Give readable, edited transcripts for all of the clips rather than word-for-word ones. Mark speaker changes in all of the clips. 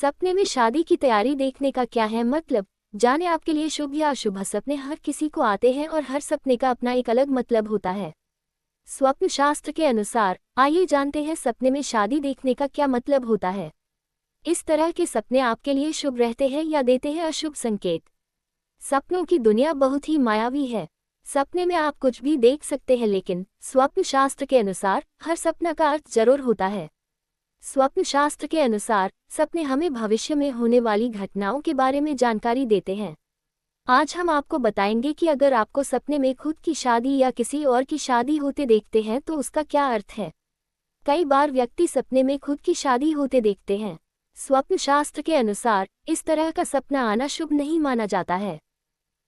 Speaker 1: सपने में शादी की तैयारी देखने का क्या है मतलब? जाने आपके लिए शुभ या अशुभ सपने हर किसी को आते हैं और हर सपने का अपना एक अलग मतलब होता है। स्वप्न शास्त्र के अनुसार आइए जानते हैं सपने में शादी देखने का क्या मतलब होता है। इस तरह के सपने आपके लिए शुभ रहते हैं या देते हैं अशुभ संकेत। सपनों की दुनिया बहुत ही मायावी है। सपने में आप कुछ भी देख सकते हैं, लेकिन स्वप्न शास्त्र के अनुसार हर सपना का अर्थ जरूर होता है। स्वप्न शास्त्र के अनुसार सपने हमें भविष्य में होने वाली घटनाओं के बारे में जानकारी देते हैं। आज हम आपको बताएंगे कि अगर आपको सपने में खुद की शादी या किसी और की शादी होते देखते हैं तो उसका क्या अर्थ है। कई बार व्यक्ति सपने में खुद की शादी होते देखते हैं। स्वप्न शास्त्र के अनुसार इस तरह का सपना आना शुभ नहीं माना जाता है।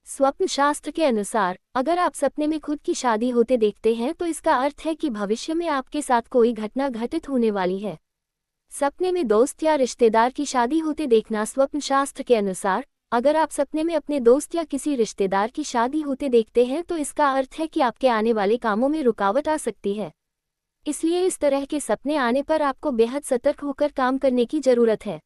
Speaker 1: स्वप्न शास्त्र के अनुसार अगर आप सपने में खुद की शादी होते देखते हैं तो इसका अर्थ है कि भविष्य में आपके साथ कोई घटना घटित होने वाली है। सपने में दोस्त या रिश्तेदार की शादी होते देखना। स्वप्न शास्त्र के अनुसार अगर आप सपने में अपने दोस्त या किसी रिश्तेदार की शादी होते देखते हैं तो इसका अर्थ है कि आपके आने वाले कामों में रुकावट आ सकती है। इसलिए इस तरह के सपने आने पर आपको बेहद सतर्क होकर काम करने की जरूरत है।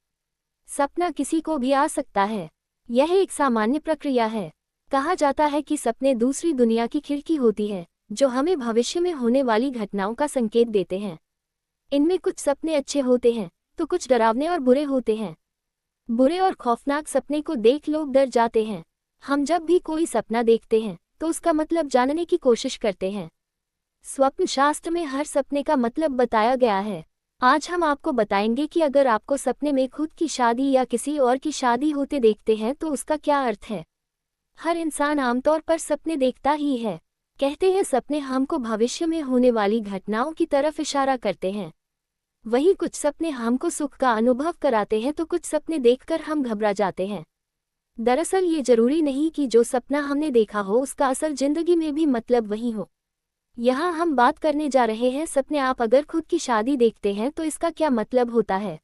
Speaker 1: सपना किसी को भी आ सकता है, यह एक सामान्य प्रक्रिया है। कहा जाता है कि सपने दूसरी दुनिया की खिड़की होती है जो हमें भविष्य में होने वाली घटनाओं का संकेत देते हैं। इनमें कुछ सपने अच्छे होते हैं तो कुछ डरावने और बुरे होते हैं। बुरे और खौफनाक सपने को देख लोग डर जाते हैं। हम जब भी कोई सपना देखते हैं तो उसका मतलब जानने की कोशिश करते हैं। स्वप्न शास्त्र में हर सपने का मतलब बताया गया है। आज हम आपको बताएंगे कि अगर आपको सपने में खुद की शादी या किसी और की शादी होते देखते हैं तो उसका क्या अर्थ है। हर इंसान आमतौर पर सपने देखता ही है। कहते हैं सपने हमको भविष्य में होने वाली घटनाओं की तरफ इशारा करते हैं। वहीं कुछ सपने हमको सुख का अनुभव कराते हैं तो कुछ सपने देखकर हम घबरा जाते हैं। दरअसल ये जरूरी नहीं कि जो सपना हमने देखा हो उसका असल जिंदगी में भी मतलब वही हो। यहाँ हम बात करने जा रहे हैं सपने आप अगर खुद की शादी देखते हैं तो इसका क्या मतलब होता है।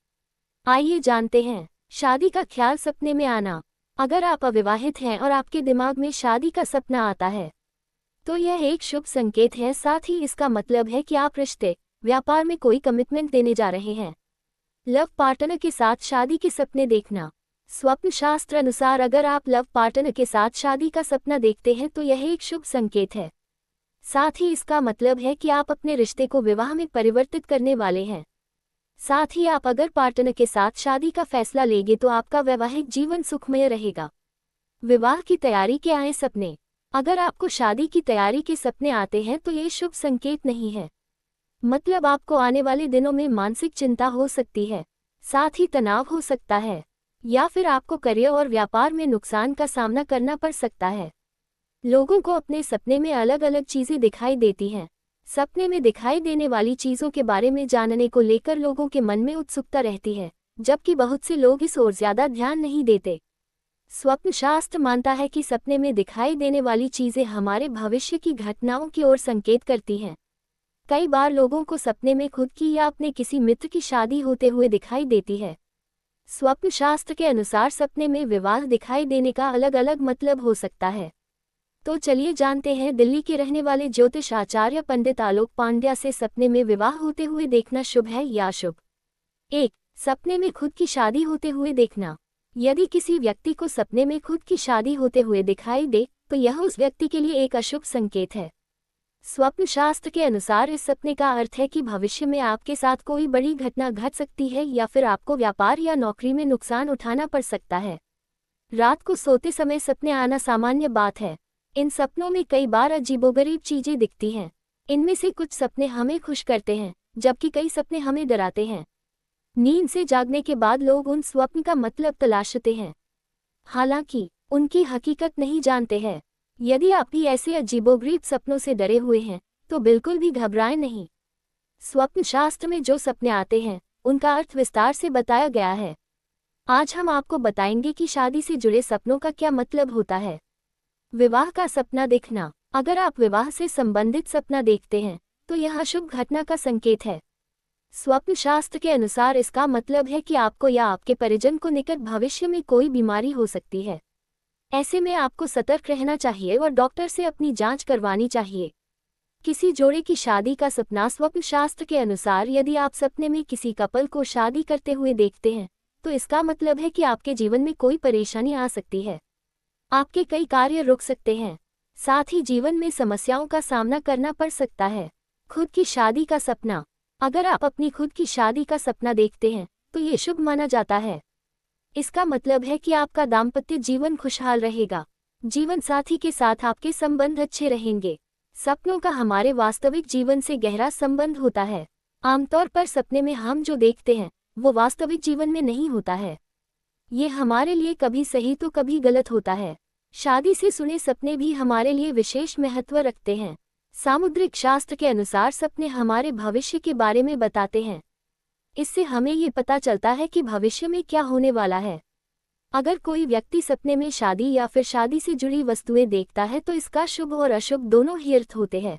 Speaker 1: आइए जानते हैं। शादी का ख्याल सपने में आना। अगर आप अविवाहित हैं और आपके दिमाग में शादी का सपना आता है तो यह एक शुभ संकेत है। साथ ही इसका मतलब है कि आप रिश्ते व्यापार में कोई कमिटमेंट देने जा रहे हैं। लव पार्टनर के साथ शादी के सपने देखना। स्वप्न शास्त्र अनुसार अगर आप लव पार्टनर के साथ शादी का सपना देखते हैं तो यह एक शुभ संकेत है। साथ ही इसका मतलब है कि आप अपने रिश्ते को विवाह में परिवर्तित करने वाले हैं। साथ ही आप अगर पार्टनर के साथ शादी का फैसला लेंगे तो आपका वैवाहिक जीवन सुखमय रहेगा। विवाह की तैयारी के आए सपने। अगर आपको शादी की तैयारी के सपने आते हैं तो ये शुभ संकेत नहीं है। मतलब आपको आने वाले दिनों में मानसिक चिंता हो सकती है, साथ ही तनाव हो सकता है, या फिर आपको करियर और व्यापार में नुकसान का सामना करना पड़ सकता है। लोगों को अपने सपने में अलग अलग चीजें दिखाई देती हैं। सपने में दिखाई देने वाली चीजों के बारे में जानने को लेकर लोगों के मन में उत्सुकता रहती है, जबकि बहुत से लोग इस ओर ज्यादा ध्यान नहीं देते। स्वप्न शास्त्र मानता है कि सपने में दिखाई देने वाली चीजें हमारे भविष्य की घटनाओं की ओर संकेत करती हैं। कई बार लोगों को सपने में खुद की या अपने किसी मित्र की शादी होते हुए दिखाई देती है। स्वप्न शास्त्र के अनुसार सपने में विवाह दिखाई देने का अलग अलग मतलब हो सकता है। तो चलिए जानते हैं। दिल्ली के रहने वाले ज्योतिष आचार्य पंडित आलोक पांड्या से सपने में विवाह होते हुए देखना शुभ है या अशुभ। 1. सपने में खुद की शादी होते हुए देखना। यदि किसी व्यक्ति को सपने में खुद की शादी होते हुए दिखाई दे तो यह उस व्यक्ति के लिए एक अशुभ संकेत है। स्वप्न शास्त्र के अनुसार इस सपने का अर्थ है कि भविष्य में आपके साथ कोई बड़ी घटना घट सकती है या फिर आपको व्यापार या नौकरी में नुकसान उठाना पड़ सकता है। रात को सोते समय सपने आना सामान्य बात है। इन सपनों में कई बार अजीबोगरीब चीजें दिखती हैं। इनमें से कुछ सपने हमें खुश करते हैं जबकि कई सपने हमें डराते हैं। नींद से जागने के बाद लोग उन स्वप्न का मतलब तलाशते हैं, हालांकि उनकी हकीकत नहीं जानते हैं। यदि आप भी ऐसे अजीबोगरीब सपनों से डरे हुए हैं तो बिल्कुल भी घबराएं नहीं। स्वप्न शास्त्र में जो सपने आते हैं उनका अर्थ विस्तार से बताया गया है। आज हम आपको बताएंगे कि शादी से जुड़े सपनों का क्या मतलब होता है। विवाह का सपना देखना। अगर आप विवाह से संबंधित सपना देखते हैं तो यह अशुभ घटना का संकेत है। स्वप्न शास्त्र के अनुसार इसका मतलब है कि आपको या आपके परिजन को निकट भविष्य में कोई बीमारी हो सकती है। ऐसे में आपको सतर्क रहना चाहिए और डॉक्टर से अपनी जांच करवानी चाहिए। किसी जोड़े की शादी का सपना। स्वप्न शास्त्र के अनुसार यदि आप सपने में किसी कपल को शादी करते हुए देखते हैं तो इसका मतलब है कि आपके जीवन में कोई परेशानी आ सकती है। आपके कई कार्य रुक सकते हैं, साथ ही जीवन में समस्याओं का सामना करना पड़ सकता है। खुद की शादी का सपना। अगर आप अपनी खुद की शादी का सपना देखते हैं तो ये शुभ माना जाता है। इसका मतलब है कि आपका दाम्पत्य जीवन खुशहाल रहेगा, जीवन साथी के साथ आपके संबंध अच्छे रहेंगे। सपनों का हमारे वास्तविक जीवन से गहरा संबंध होता है। आमतौर पर सपने में हम जो देखते हैं वो वास्तविक जीवन में नहीं होता है। ये हमारे लिए कभी सही तो कभी गलत होता है। शादी से सुने सपने भी हमारे लिए विशेष महत्व रखते हैं। सामुद्रिक शास्त्र के अनुसार सपने हमारे भविष्य के बारे में बताते हैं। इससे हमें ये पता चलता है कि भविष्य में क्या होने वाला है। अगर कोई व्यक्ति सपने में शादी या फिर शादी से जुड़ी वस्तुएं देखता है तो इसका शुभ और अशुभ दोनों ही अर्थ होते हैं।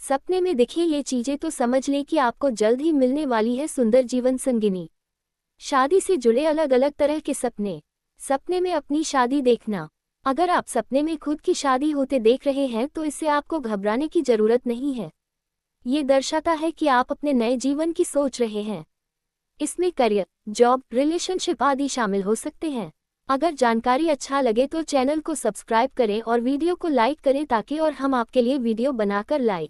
Speaker 1: सपने में दिखे ये चीजें तो समझ लें कि आपको जल्द ही मिलने वाली है सुंदर जीवन संगिनी। शादी से जुड़े अलग अलग तरह के सपने। सपने में अपनी शादी देखना। अगर आप सपने में खुद की शादी होते देख रहे हैं तो इससे आपको घबराने की जरूरत नहीं है। ये दर्शाता है कि आप अपने नए जीवन की सोच रहे हैं। इसमें करियर, जॉब, रिलेशनशिप आदि शामिल हो सकते हैं। अगर जानकारी अच्छा लगे तो चैनल को सब्सक्राइब करें और वीडियो को लाइक करें ताकि और हम आपके लिए वीडियो बनाकर लाएं।